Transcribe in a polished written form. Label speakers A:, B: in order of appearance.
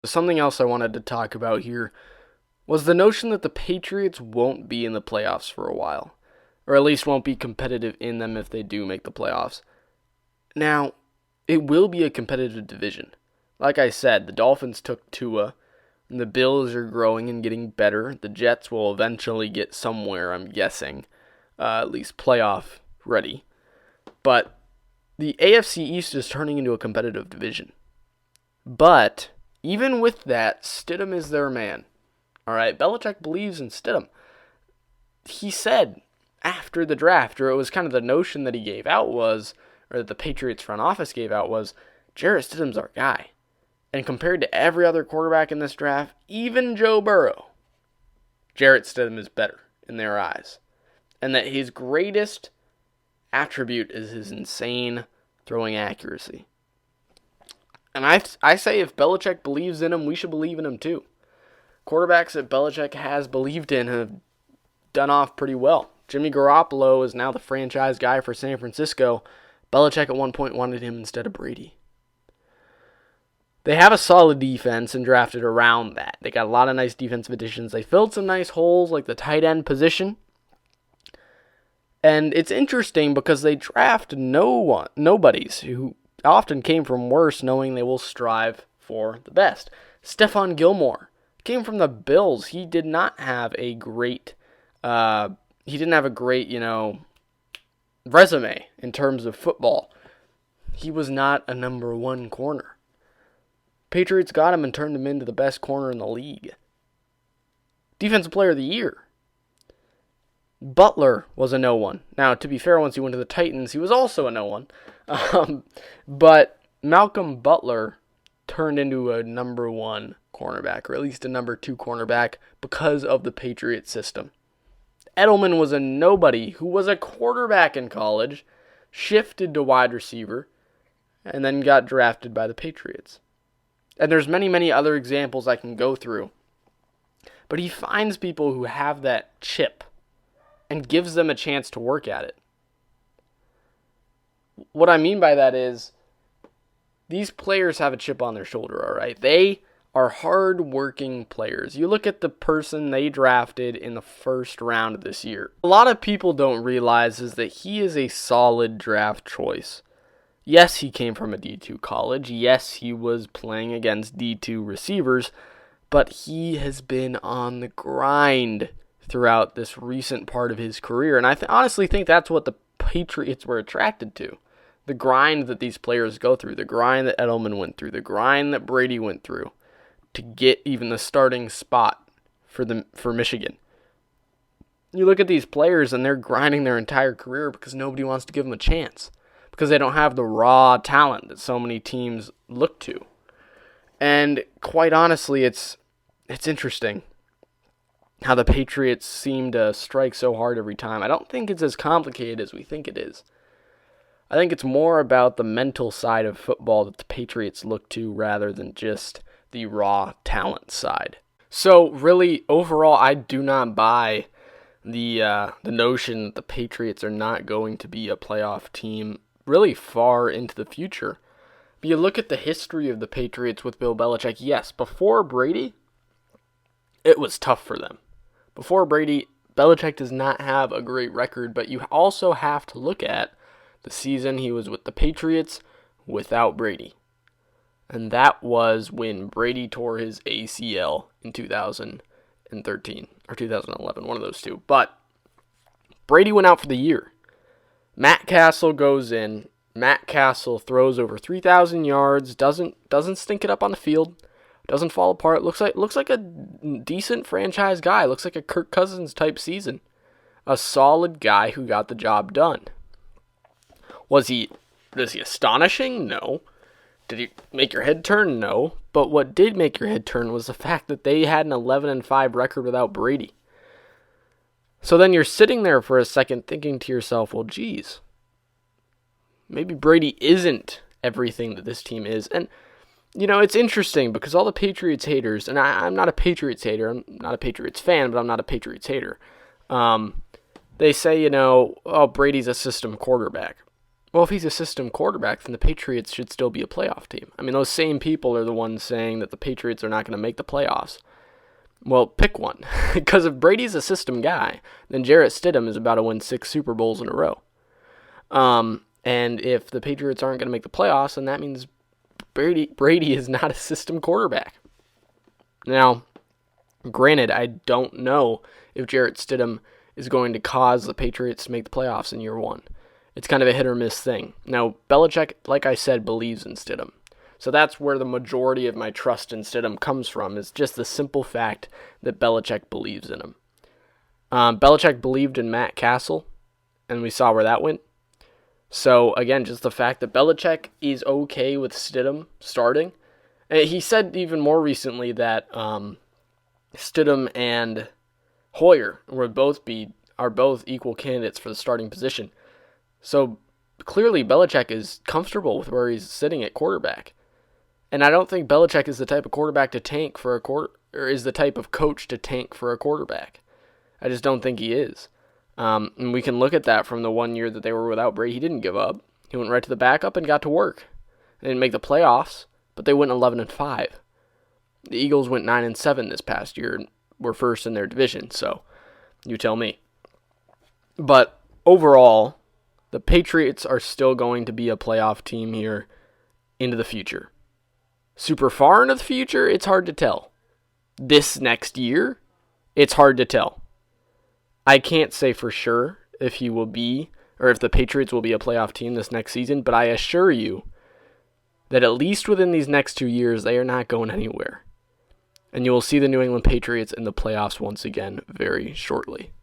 A: Something else I wanted to talk about here was the notion that the Patriots won't be in the playoffs for a while, or at least won't be competitive in them if they do make the playoffs. Now, it will be a competitive division. Like I said, the Dolphins took Tua, and the Bills are growing and getting better. The Jets will eventually get somewhere, I'm guessing, at least playoff ready. But the AFC East is turning into a competitive division. But even with that, Stidham is their man. All right, Belichick believes in Stidham. He said after the draft, or it was kind of the notion that he gave out was, or that the Patriots front office gave out was, Jarrett Stidham's our guy. And compared to every other quarterback in this draft, even Joe Burrow, Jarrett Stidham is better in their eyes. And that his greatest attribute is his insane throwing accuracy. And I say if Belichick believes in him, we should believe in him too. Quarterbacks that Belichick has believed in have done off pretty well. Jimmy Garoppolo is now the franchise guy for San Francisco. Belichick at one point wanted him instead of Brady. They have a solid defense and drafted around that. They got a lot of nice defensive additions. They filled some nice holes like the tight end position. And it's interesting because they draft nobodies who often came from worse, knowing they will strive for the best. Stephon Gilmore came from the Bills. He did not have a great resume in terms of football. He was not a number one corner. Patriots got him and turned him into the best corner in the league. Defensive Player of the Year. Butler was a no one. Now, to be fair, once he went to the Titans, he was also a no one. But Malcolm Butler turned into a number one cornerback, or at least a number two cornerback, because of the Patriot system. Edelman was a nobody who was a quarterback in college, shifted to wide receiver, and then got drafted by the Patriots. And there's many, many other examples I can go through. But he finds people who have that chip and gives them a chance to work at it. What I mean by that is, these players have a chip on their shoulder, all right? They are hard-working players. You look at the person they drafted in the first round of this year. A lot of people don't realize is that he is a solid draft choice. Yes, he came from a D2 college. Yes, he was playing against D2 receivers, but he has been on the grind throughout this recent part of his career. And I honestly think that's what the Patriots were attracted to. The grind that these players go through, the grind that Edelman went through, the grind that Brady went through to get even the starting spot for Michigan. You look at these players and they're grinding their entire career because nobody wants to give them a chance, because they don't have the raw talent that so many teams look to. And quite honestly, it's interesting how the Patriots seem to strike so hard every time. I don't think it's as complicated as we think it is. I think it's more about the mental side of football that the Patriots look to rather than just the raw talent side. So really, overall, I do not buy the notion that the Patriots are not going to be a playoff team really far into the future. If you look at the history of the Patriots with Bill Belichick, yes, before Brady, it was tough for them. Before Brady, Belichick does not have a great record, but you also have to look at the season he was with the Patriots without Brady. And that was when Brady tore his ACL in 2013 or 2011, one of those two. But Brady went out for the year. Matt Castle goes in. Matt Castle throws over 3,000 yards, doesn't stink it up on the field, doesn't fall apart. Looks like a decent franchise guy. Looks like a Kirk Cousins type season. A solid guy who got the job done. Was he astonishing? No. Did he make your head turn? No. But what did make your head turn was the fact that they had an 11-5 record without Brady. So then you're sitting there for a second thinking to yourself, well, geez, maybe Brady isn't everything that this team is. And, you know, it's interesting because all the Patriots haters, and I'm not a Patriots hater, I'm not a Patriots fan, but I'm not a Patriots hater. They say, oh, Brady's a system quarterback. Well, if he's a system quarterback, then the Patriots should still be a playoff team. I mean, those same people are the ones saying that the Patriots are not going to make the playoffs. Well, pick one. Because if Brady's a system guy, then Jarrett Stidham is about to win 6 Super Bowls in a row. And if the Patriots aren't going to make the playoffs, then that means Brady is not a system quarterback. Now, granted, I don't know if Jarrett Stidham is going to cause the Patriots to make the playoffs in year one. It's kind of a hit or miss thing. Now, Belichick, like I said, believes in Stidham. So that's where the majority of my trust in Stidham comes from, is just the simple fact that Belichick believes in him. Belichick believed in Matt Castle, and we saw where that went. So, again, just the fact that Belichick is okay with Stidham starting. He said even more recently that Stidham and Hoyer are both equal candidates for the starting position. So clearly Belichick is comfortable with where he's sitting at quarterback. And I don't think Belichick is the type of quarterback to tank for or is the type of coach to tank for a quarterback. I just don't think he is. And we can look at that from the 1 year that they were without Brady. He didn't give up. He went right to the backup and got to work. They didn't make the playoffs, but they went 11-5. The Eagles went 9-7 this past year and were first in their division. So you tell me. But overall, the Patriots are still going to be a playoff team here into the future. Super far into the future, it's hard to tell. This next year, it's hard to tell. I can't say for sure if he will be, or if the Patriots will be a playoff team this next season, but I assure you that at least within these next 2 years, they are not going anywhere. And you will see the New England Patriots in the playoffs once again very shortly.